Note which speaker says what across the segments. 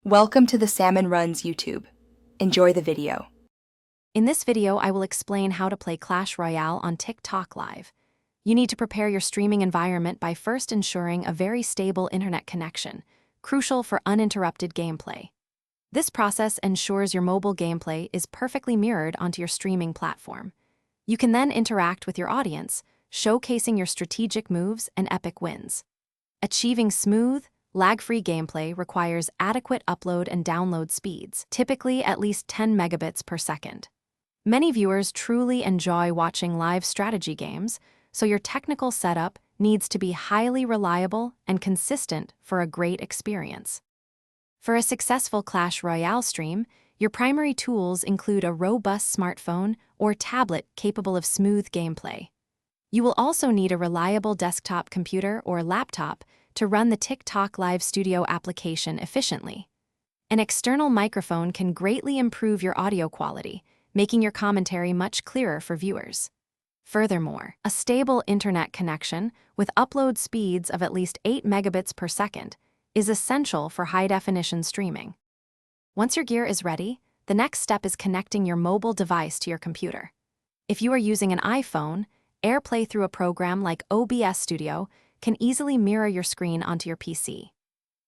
Speaker 1: Welcome to the Salmon Runs YouTube. Enjoy the video.
Speaker 2: In this video, I will explain how to play Clash Royale on TikTok Live. You need to prepare your streaming environment by first ensuring a very stable internet connection, crucial for uninterrupted gameplay. This process ensures your mobile gameplay is perfectly mirrored onto your streaming platform. You can then interact with your audience, showcasing your strategic moves and epic wins. Achieving smooth, lag-free gameplay requires adequate upload and download speeds, typically at least 10 megabits per second. Many viewers truly enjoy watching live strategy games, so your technical setup needs to be highly reliable and consistent for a great experience. For a successful Clash Royale stream, your primary tools include a robust smartphone or tablet capable of smooth gameplay. You will also need a reliable desktop computer or laptop to run the TikTok Live Studio application efficiently. An external microphone can greatly improve your audio quality, making your commentary much clearer for viewers. Furthermore, a stable internet connection with upload speeds of at least 8 megabits per second is essential for high-definition streaming. Once your gear is ready, the next step is connecting your mobile device to your computer. If you are using an iPhone, AirPlay through a program like OBS Studio can easily mirror your screen onto your PC.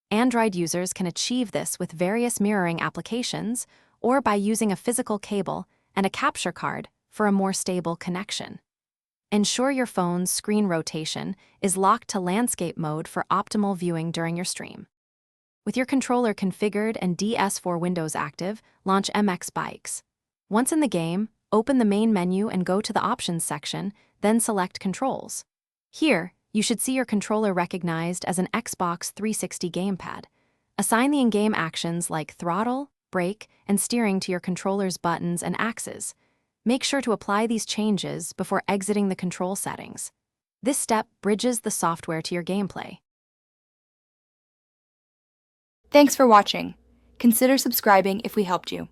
Speaker 2: Android users can achieve this with various mirroring applications or by using a physical cable and a capture card for a more stable connection. Ensure your phone's screen rotation is locked to landscape mode for optimal viewing during your stream. With your controller configured and DS4 Windows active, launch MX Bikes. Once in the game, open the main menu and go to the Options section, then select Controls. Here, you should see your controller recognized as an Xbox 360 gamepad. Assign the in-game actions like throttle, brake, and steering to your controller's buttons and axes. Make sure to apply these changes before exiting the control settings. This step bridges the software to your gameplay.
Speaker 1: Thanks for watching. Consider subscribing if we helped you.